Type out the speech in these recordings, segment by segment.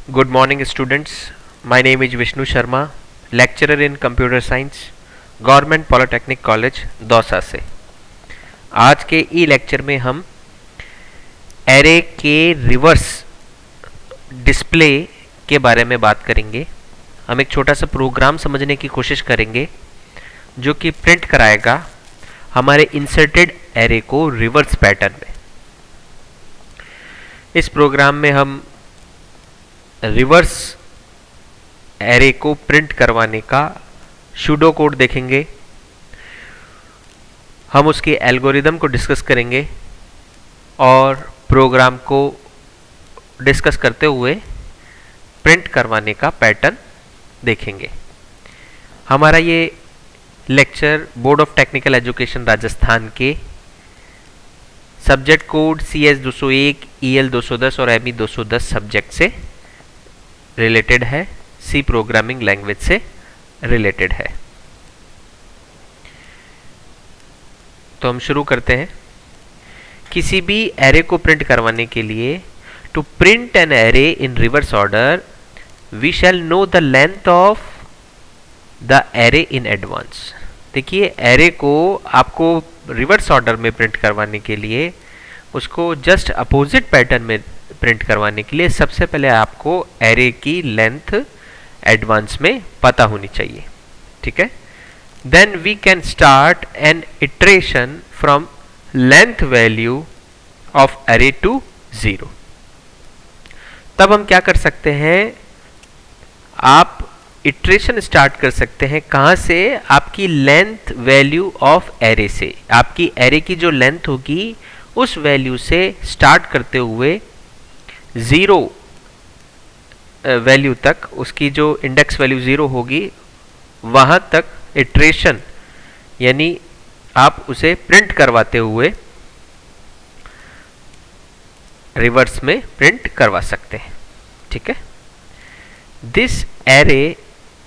Good morning, students. My name is Vishnu Sharma, lecturer in Computer Science, Government Polytechnic College, Dausa से। आज के ई lecture में हम array के रिवर्स डिस्प्ले के बारे में बात करेंगे। हम एक छोटा सा प्रोग्राम समझने की कोशिश करेंगे जो कि प्रिंट कराएगा हमारे इंसर्टेड एरे को रिवर्स पैटर्न में। इस प्रोग्राम में हम रिवर्स एरे को प्रिंट करवाने का सूडो कोड देखेंगे। हम उसके एल्गोरिदम को डिस्कस करेंगे और प्रोग्राम को डिस्कस करते हुए प्रिंट करवाने का पैटर्न देखेंगे। हमारा ये lecture board of technical education Rajasthan के सब्जेक्ट कोड CS 201, EL 210 और ME 210 सब्जेक्ट से रिलेटेड है, सी प्रोग्रामिंग लैंग्वेज से रिलेटेड है। तो हम शुरू करते हैं। किसी भी एरे को प्रिंट करवाने के लिए to print an array in reverse order we shall know the length of the array in advance. देखिए, एरे को आपको रिवर्स ऑर्डर में प्रिंट करवाने के लिए, उसको जस्ट अपोजिट पैटर्न में प्रिंट करवाने के लिए सबसे पहले आपको एरे की लेंथ एडवांस में पता होनी चाहिए। ठीक है, then we can start an iteration from length value of array to 0। तब हम क्या कर सकते हैं, आप इटरेशन स्टार्ट कर सकते हैं। कहां से? आपकी लेंथ वैल्यू ऑफ एरे से। आपकी एरे की जो लेंथ होगी उस वैल्यू से स्टार्ट करते हुए 0 वैल्यू तक, उसकी जो इंडेक्स वैल्यू 0 होगी वहां तक इटरेशन यानी आप उसे प्रिंट करवाते हुए रिवर्स में प्रिंट करवा सकते हैं। ठीक है, this array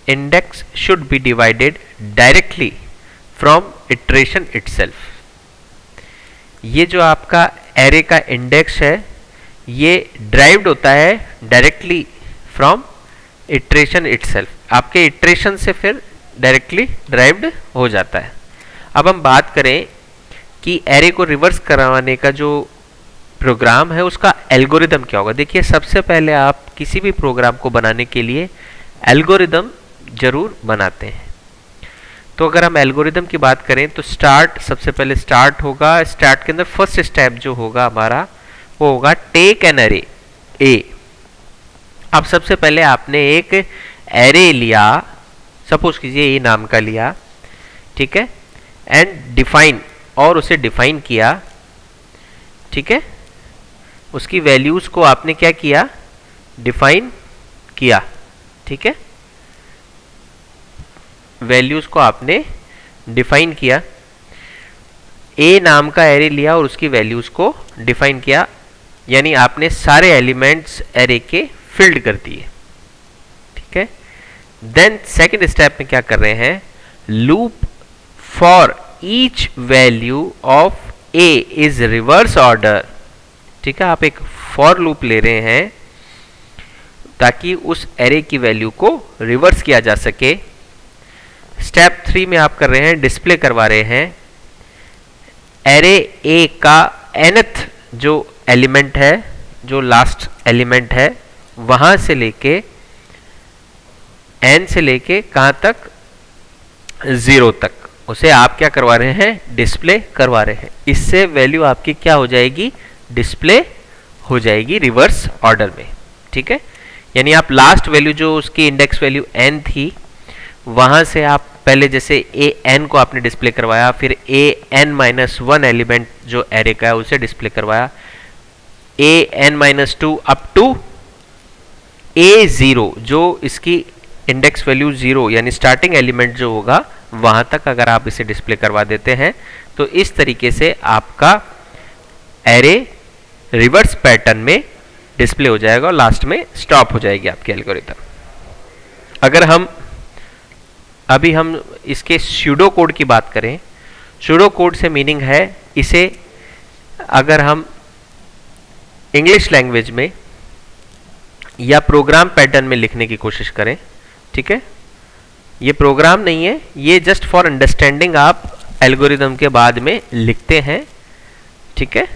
index should be divided directly from iteration itself. ये जो आपका एरे का इंडेक्स है ये ड्राइव्ड होता है डायरेक्टली फ्रॉम इटरेशन इटसेल्फ। आपके इटरेशन से फिर डायरेक्टली ड्राइव्ड हो जाता है। अब हम बात करें कि एरे को रिवर्स करवाने का जो प्रोग्राम है उसका एल्गोरिदम क्या होगा। देखिए, सबसे पहले आप किसी भी प्रोग्राम को बनाने के लिए एल्गोरिदम जरूर बनाते हैं। तो अगर हम एल्गोरिदम की बात करें तो स्टार्ट, सबसे पहले स्टार्ट होगा। स्टार्ट के अंदर फर्स्ट स्टेप जो होगा हमारा वो होगा टेक एन एरे ए। अब सबसे पहले आपने एक एरे लिया, सपोज कीजिए ए नाम का लिया, ठीक है, एंड डिफाइन, और उसे डिफाइन किया। ठीक है, उसकी वैल्यूज को आपने क्या किया, डिफाइन किया। ठीक है, वैल्यूज को आपने डिफाइन किया। ए नाम का एरे लिया और उसकी वैल्यूज को डिफाइन किया, यानी आपने सारे एलिमेंट्स एरे के फिल्ड कर दिए। ठीक है, देन सेकंड स्टेप में क्या कर रहे हैं, loop for each value of A is reverse order. ठीक है, आप एक फॉर लूप ले रहे हैं ताकि उस एरे की वैल्यू को रिवर्स किया जा सके। स्टेप 3 में आप कर रहे हैं, डिस्प्ले करवा रहे हैं एरे ए का nth जो एलिमेंट है, जो लास्ट एलिमेंट है, वहां से लेके n से लेके कहां तक, 0 तक, उसे आप क्या करवा रहे हैं, डिस्प्ले करवा रहे हैं। इससे वैल्यू आपकी क्या हो जाएगी, डिस्प्ले हो जाएगी रिवर्स ऑर्डर में। ठीक है, यानी आप लास्ट वैल्यू जो उसकी इंडेक्स वैल्यू n थी वहां से आप पहले जैसे ए एन को आपने डिस्प्ले करवाया, फिर ए एन माइनस 1 एलिमेंट जो एरे का है उसे डिस्प्ले करवाया, A N minus 2 up to ए 0 जो इसकी इंडेक्स वैल्यू 0 यानी स्टार्टिंग एलिमेंट जो होगा वहां तक अगर आप इसे डिस्प्ले करवा देते हैं तो इस तरीके से आपका एरे रिवर्स पैटर्न में डिस्प्ले हो जाएगा और लास्ट में स्टॉप हो जाएगी आपकी एल्गोरिथम। अगर अभी हम इसके सूडो कोड की बात करें, सूडो कोड से मीनिंग है, इसे अगर हम इंग्लिश लैंग्वेज में या प्रोग्राम पैटर्न में लिखने की कोशिश करें। ठीक है, ये प्रोग्राम नहीं है, ये जस्ट फॉर अंडरस्टैंडिंग आप एल्गोरिदम के बाद में लिखते हैं। ठीक है,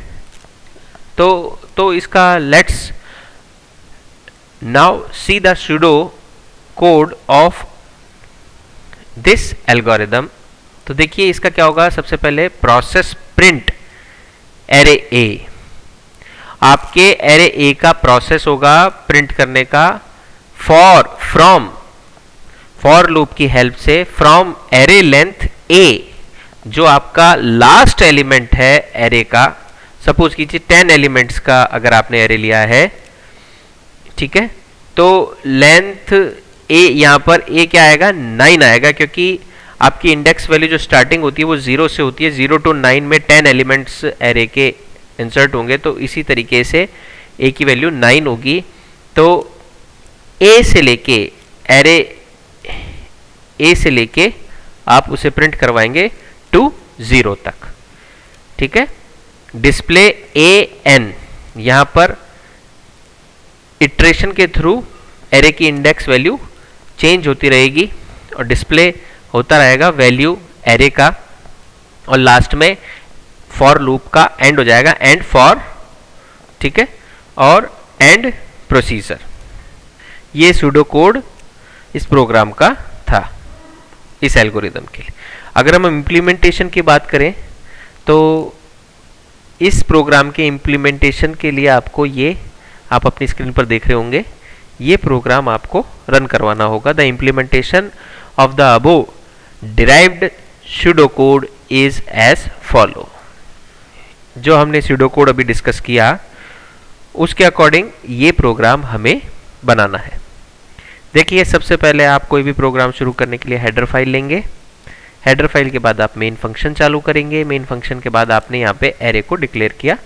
तो इसका let's now see the pseudo code of this algorithm. तो देखिए इसका क्या होगा, सबसे पहले प्रोसेस प्रिंट एरे ए, आपके एरे ए का प्रोसेस होगा प्रिंट करने का फॉर लूप की हेल्प से फ्रॉम एरे लेंथ ए, जो आपका लास्ट एलिमेंट है एरे का। सपोज कीजिए 10 एलिमेंट्स का अगर आपने एरे लिया है, ठीक है, तो लेंथ ए, यहां पर ए क्या आएगा, 9 आएगा, क्योंकि आपकी इंडेक्स वैल्यू जो स्टार्टिंग होती है वो 0 से होती है। 0 to 9 में 10 एलिमेंट्स एरे के इंसर्ट होंगे, तो इसी तरीके से ए की वैल्यू 9 होगी। तो ए से लेके एरे ए से लेके आप उसे प्रिंट करवाएंगे टू 0 तक। ठीक है, डिस्प्ले ए एन, यहां पर इटरेशन के थ्रू एरे की इंडेक्स वैल्यू चेंज होती रहेगी और डिस्प्ले होता रहेगा वैल्यू एरे का, और लास्ट में फॉर लूप का एंड हो जाएगा, एंड फॉर। ठीक है, और एंड प्रोसीजर। ये सूडो कोड इस प्रोग्राम का था, इस एल्गोरिदम के लिए। अगर हम इम्प्लीमेंटेशन की बात करें तो इस प्रोग्राम के इम्प्लीमेंटेशन के लिए आपको ये, आप अपनी स्क्रीन पर देख रहे होंगे, ये प्रोग्राम आपको रन करवाना होगा। The implementation of the above derived pseudo code is as follow. जो हमने सूडो कोड अभी डिस्कस किया उसके अकॉर्डिंग ये प्रोग्राम हमें बनाना है। देखिए सबसे पहले आप कोई भी प्रोग्राम शुरू करने के लिए हेडर फाइल लेंगे। हेडर फाइल के बाद आप मेन फंक्शन चालू करेंगे। मेन फंक्शन के बाद आपने यहाँ पे एरे को डिक्लेयर किया।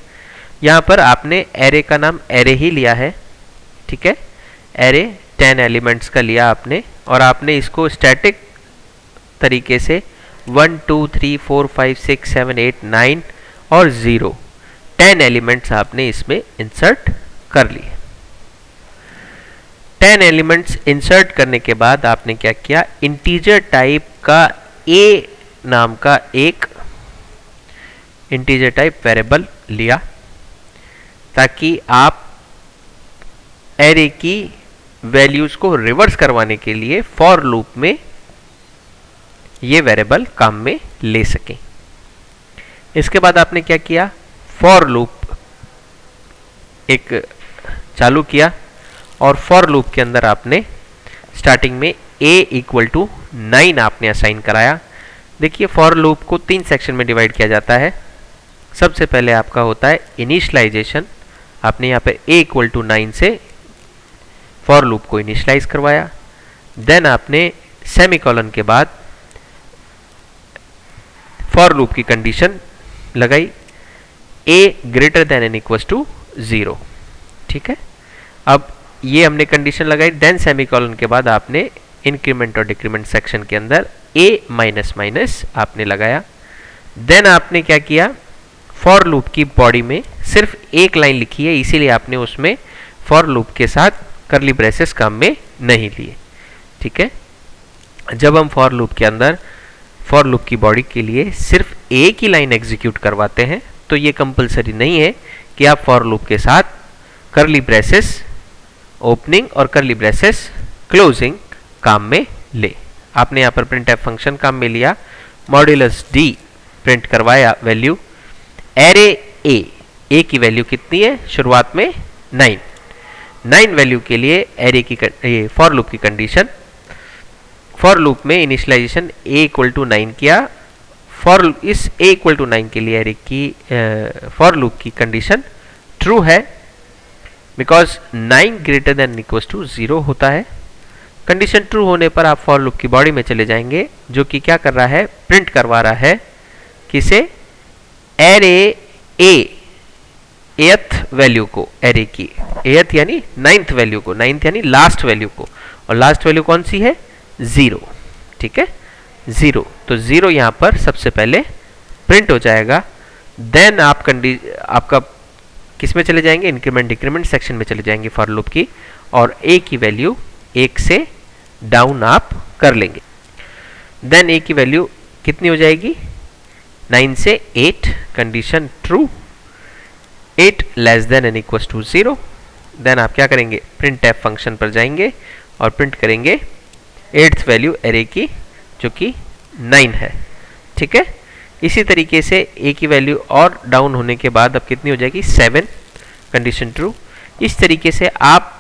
यहाँ पर आपने एरे का नाम एरे ही लिया है। ठीक है, एरे 10 एलिमेंट्स का लिया आपने, और आपने इसको स्टैटिक तरीके से 1 2 3 4 5 6 7 8 9 और 0 10 एलिमेंट्स आपने इसमें इंसर्ट कर लिए। 10 एलिमेंट्स इंसर्ट करने के बाद आपने क्या किया, इंटीजर टाइप का ए नाम का एक इंटीजर टाइप वेरिएबल लिया, ताकि आप एरे की वैल्यूज को रिवर्स करवाने के लिए फॉर लूप में ये वेरिएबल काम में ले सकें। इसके बाद आपने क्या किया, फॉर लूप एक चालू किया, और फॉर लूप के अंदर आपने स्टार्टिंग में a इक्वल टू 9 आपने असाइन कराया। देखिए फॉर लूप को 3 सेक्शन में डिवाइड किया जाता है। सबसे पहले आपका होता है इनिशियलाइजेशन। आपने यहाँ पे a इक्वल टू 9 से फॉर लूप को इनिशियलाइज करवाया। देन आपने सेमीकोलन के बाद फॉर लूप की कंडीशन लगाई, a greater than and equals to 0। ठीक है, अब ये हमने कंडीशन लगाई। देन सेमीकोलन के बाद आपने इंक्रीमेंट और डिक्रीमेंट सेक्शन के अंदर a माइनस माइनस आपने लगाया। देन आपने क्या किया, फॉर लूप की बॉडी में सिर्फ एक लाइन लिखी है, इसीलिए आपने उसमें फॉर लूप के साथ करली ब्रेसेस काम में नहीं लिए। ठीक है, जब हम फॉर लूप के अंदर फॉर लूप की बॉडी के लिए सिर्फ एक ही लाइन एग्जीक्यूट करवाते हैं, तो ये कंपलसरी नहीं है कि आप फॉर लूप के साथ करली ब्रेसेस ओपनिंग और करली ब्रेसेस क्लोजिंग काम में ले। आपने यहाँ पर प्रिंट एफ फंक्शन काम में लिया, मॉड्यूलस डी प्रिंट करवाया वैल्यू, एरे ए की वैल्यू कितनी है शुरुआत में 9 वैल्यू के लिए एरे की फॉर लूप की कंडीशन, फॉर लूप में इनिशियलाइजेशन a इक्वल टू 9 किया। फॉर इस a इक्वल टू 9 के लिए एरे की फॉर लूप की कंडीशन ट्रू है, because 9 greater than equals to 0 होता है। कंडीशन ट्रू होने पर आप फॉर लूप की बॉडी में चले जाएंगे, जो कि क्या कर रहा है, प्रिंट करवा रहा है किसे, एरे एथ वैल्यू को, एरे की एथ यानी 9th वैल्यू को, 9th यानी लास्ट वैल्यू को, और लास्ट वैल्यू कौन सी है, 0। ठीक है, 0, तो 0 यहां पर सबसे पहले प्रिंट हो जाएगा। देन आपका किस में चले जाएंगे, इंक्रीमेंट डिक्रीमेंट सेक्शन में चले जाएंगे फॉर लूप की, और a की वैल्यू 1 से डाउन आप कर लेंगे। देन a की वैल्यू कितनी हो जाएगी? 9 से 8, condition true, 8 less than and equals to 0। Then आप क्या करेंगे? प्रिंट एफ फंक्शन पर जाएंगे और प्रिंट करेंगे 8th वैल्यू एरे की, जो कि 9 है। ठीक है, इसी तरीके से a की वैल्यू और डाउन होने के बाद अब कितनी हो जाएगी? 7, कंडीशन ट्रू। इस तरीके से आप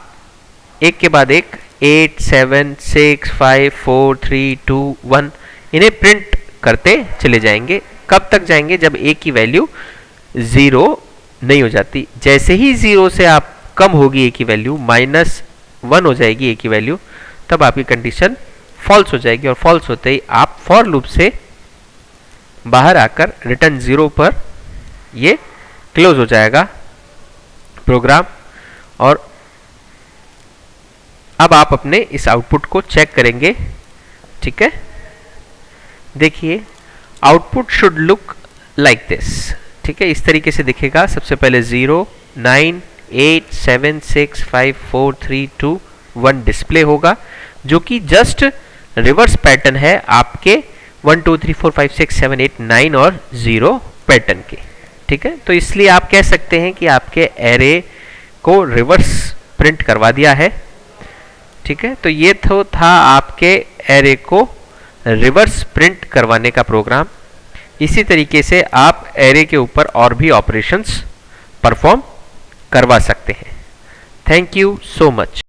एक के बाद एक 8, 7, 6, 5, 4, 3, 2, 1 इन्हें प्रिंट करते चले जाएंगे। कब तक जाएंगे? जब a की वैल्यू 0 नहीं हो जाती। जैसे ही 0 से आप कम होगी a की वैल्यू, -1 हो जाएगी a की वैल्यू, तब आपकी कंडीशन फॉल्स हो जाएगी और फॉल्स होते ही आप फॉर लूप से बाहर आकर रिटर्न 0 पर ये क्लोज हो जाएगा प्रोग्राम। और अब आप अपने इस आउटपुट को चेक करेंगे। ठीक है, देखिए output should look like this. ठीक है, इस तरीके से दिखेगा। सबसे पहले 0, 9, 8, 7, 6, 5, 4, 3, 2, 1 डिस्प्ले होगा, जो कि जस्ट रिवर्स पैटर्न है आपके 1, 2, 3, 4, 5, 6, 7, 8, 9 और 0 पैटर्न के। ठीक है, तो इसलिए आप कह सकते हैं कि आपके एरे को रिवर्स प्रिंट करवा दिया है। ठीक है, तो ये तो था आपके एरे को रिवर्स प्रिंट करवाने का प्रोग्राम। इसी तरीके से आप एरे के ऊपर और भी ऑपरेशंस परफॉर्म करवा सकते हैं। Thank you so much.